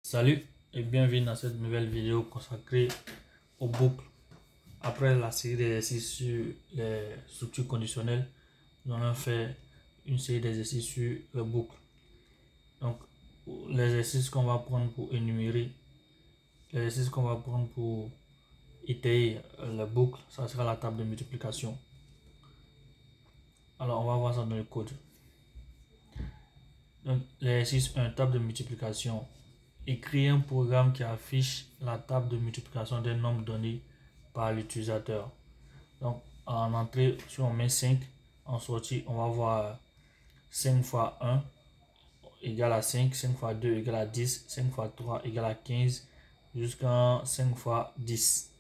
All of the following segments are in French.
Salut et bienvenue dans cette nouvelle vidéo consacrée aux boucles. Après la série d'exercices sur les structures conditionnelles, nous allons faire une série d'exercices sur les boucles. Donc, l'exercice qu'on va prendre pour énumérer, l'exercice qu'on va prendre pour étayer les boucles, ça sera la table de multiplication. Alors, on va voir ça dans le code. Donc, l'exercice 1, table de multiplication. Écrire un programme qui affiche la table de multiplication d'un nombre donné par l'utilisateur. Donc, en entrée, si on met 5, en sortie, on va voir 5 fois 1 égale à 5, 5 fois 2 égale à 10, 5 fois 3 égale à 15, jusqu'à 5 fois 10.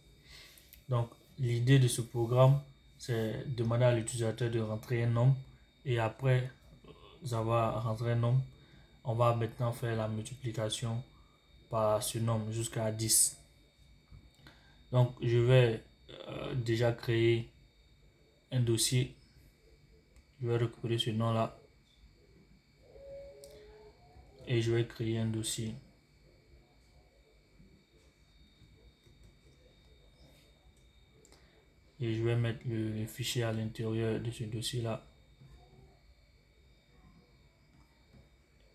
Donc, l'idée de ce programme, c'est demander à l'utilisateur de rentrer un nombre et après avoir rentré un nombre, on va maintenant faire la multiplication par ce nombre jusqu'à 10. Donc, je vais déjà créer un dossier. Je vais récupérer ce nom là et je vais créer un dossier. Et je vais mettre le fichier à l'intérieur de ce dossier là.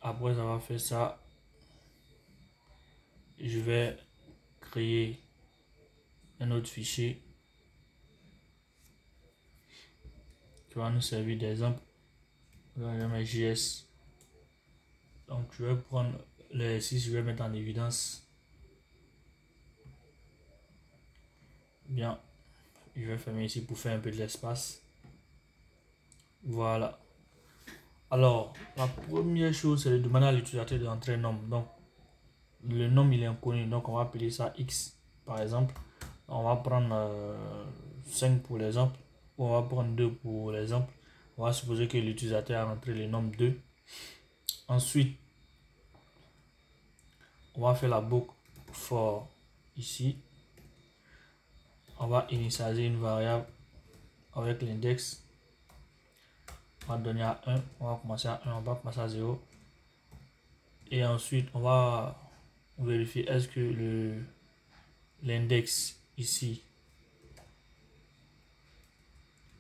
Après avoir fait ça, je vais créer un autre fichier qui va nous servir d'exemple. Je vais mettre JS. Donc je vais prendre l'exercice, je vais mettre en évidence. Bien, je vais fermer ici pour faire un peu de l'espace. Voilà. Alors, la première chose, c'est de demander à l'utilisateur de rentrer un nombre. Donc, le nombre il est inconnu, donc on va appeler ça X par exemple. On va prendre 5 pour l'exemple, ou on va prendre 2 pour l'exemple. On va supposer que l'utilisateur a rentré le nombre 2. Ensuite, on va faire la boucle for ici. On va initialiser une variable avec l'index. On va donner à 1, on va commencer à 1, on va commencer à 0. Et ensuite, on va vérifier est-ce que l'index ici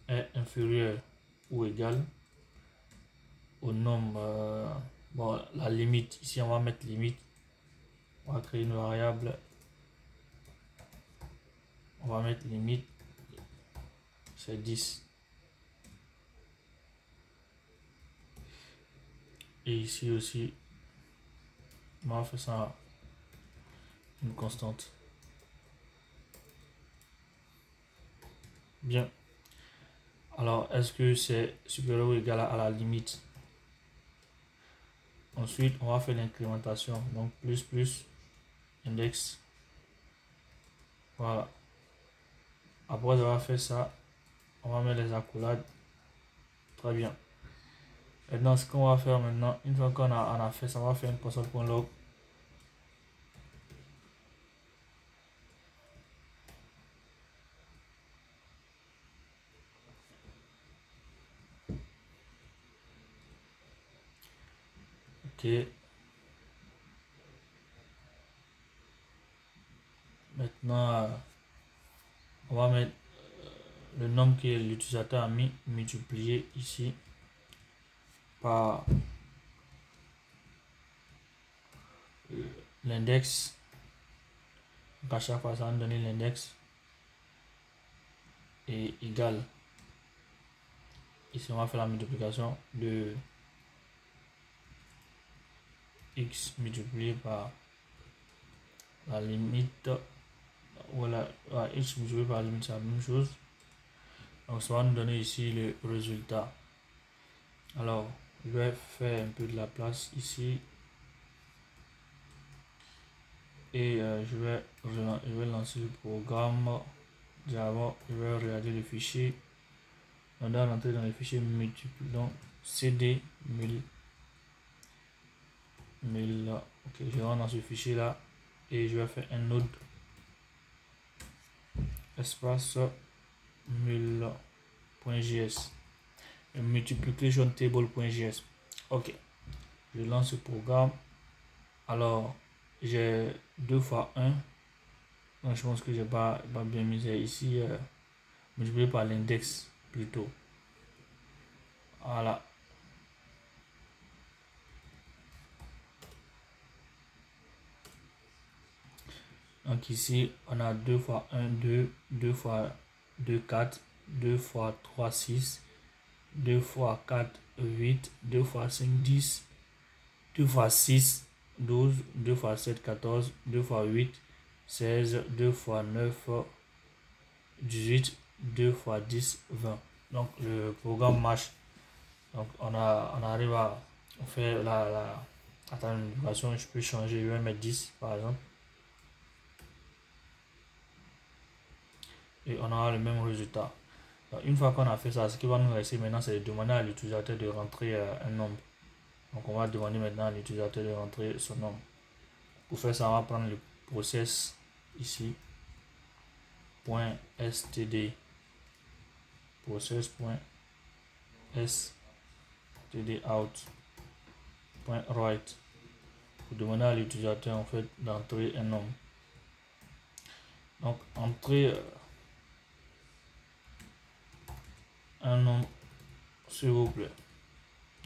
est inférieur ou égal au nombre. Bon, la limite, ici on va mettre limite. On va créer une variable. On va mettre limite, c'est 10. Et ici aussi, on va faire ça une constante. Bien. Alors, est-ce que c'est supérieur ou égal à la limite? Ensuite, on va faire l'incrémentation. Donc, plus, index. Voilà. Après avoir fait ça, on va mettre les accolades. Très bien. Maintenant, ce qu'on va faire maintenant, une fois qu'on a fait ça, on va faire une console.log. Ok. Maintenant, on va mettre le nombre que l'utilisateur a mis multiplié ici par l'index. Donc à chaque fois, ça va nous donner l'index et égal. Ici, on va faire la multiplication de x multiplié par la limite. Voilà, x multiplié par la limite, c'est la même chose. Donc ça va nous donner ici le résultat. Alors, je vais faire un peu de la place ici. Et je vais lancer le programme. D'abord, je vais regarder le fichier. On doit rentrer dans le fichier multiple. Donc, cd 1000. Ok, je rentre dans ce fichier là. Et je vais faire un node espace 1000.js. Multiplication table.js. Ok, je lance ce programme. Alors, j'ai 2 fois 1. Donc, je pense que j'ai pas bien misé ici. Multiplié par l'index plutôt. Voilà. Donc ici, on a 2 fois 1, 2, 2 fois 2, 4, 2 fois 3, 6, 2 fois 4, 8, 2 fois 5, 10, 2 fois 6, 12, 2 fois 7, 14, 2 fois 8, 16, 2 fois 9, 18, 2 fois 10, 20. Donc le programme marche. Donc on arrive à faire la multiplication. Je peux changer, je vais mettre 10 par exemple. Et on aura le même résultat. Donc, une fois qu'on a fait ça, ce qui va nous rester maintenant, c'est de demander à l'utilisateur de rentrer un nombre. Donc on va demander maintenant à l'utilisateur de rentrer son nombre. Pour faire ça, on va prendre le process ici, .std, process.stdout.write, pour demander à l'utilisateur en fait d'entrer un nombre. Donc entrer un nombre s'il vous plaît,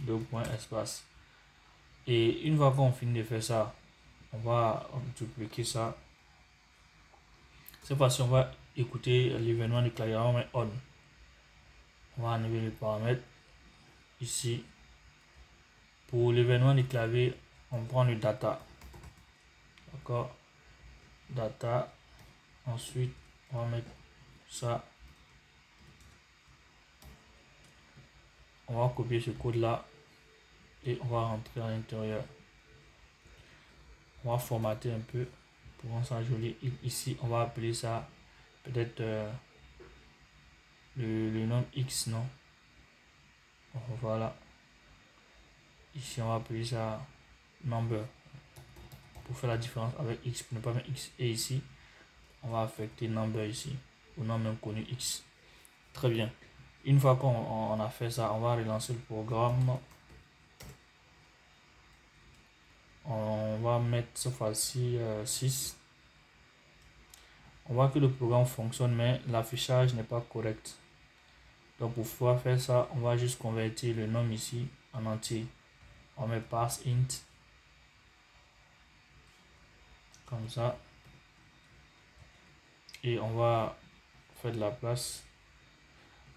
2 points espace. Et une fois qu'on finit de faire ça, on va dupliquer ça. Cette fois-ci, on va écouter l'événement du clavier. On met on. On va enlever les paramètres ici. Pour l'événement du clavier, on prend le data. D'accord? Data. Ensuite, on va mettre ça. On va copier ce code là et on va rentrer à l'intérieur. On va formater un peu pour rendre ça joli. Ici, on va appeler ça peut-être le nom X, non? Voilà. Ici, on va appeler ça number pour faire la différence avec X, pour ne pas mettre X. Et ici, on va affecter number ici, au nom même connu X. Très bien. Une fois qu'on a fait ça, on va relancer le programme. On va mettre cette fois-ci 6. On voit que le programme fonctionne, mais l'affichage n'est pas correct. Donc pour pouvoir faire ça, on va juste convertir le nom ici en entier. On met pass int. Comme ça. Et on va faire de la place.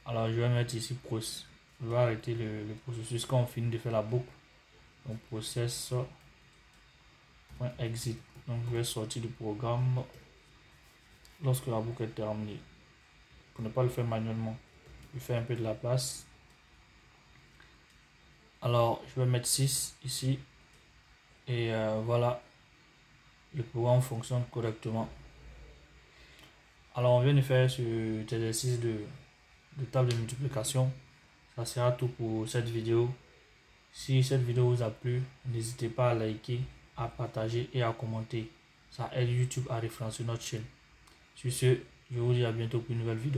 Alors je vais mettre ici process. Je vais arrêter le processus quand on finit de faire la boucle. Donc process.exit. Donc je vais sortir du programme lorsque la boucle est terminée. Pour ne pas le faire manuellement. Je fais un peu de la place. Alors je vais mettre 6 ici. Et voilà. Le programme fonctionne correctement. Alors on vient de faire cet exercice de table de multiplication. Ça sera tout pour cette vidéo. Si cette vidéo vous a plu, n'hésitez pas à liker, à partager et à commenter. Ça aide YouTube à référencer notre chaîne. Sur ce, je vous dis à bientôt pour une nouvelle vidéo.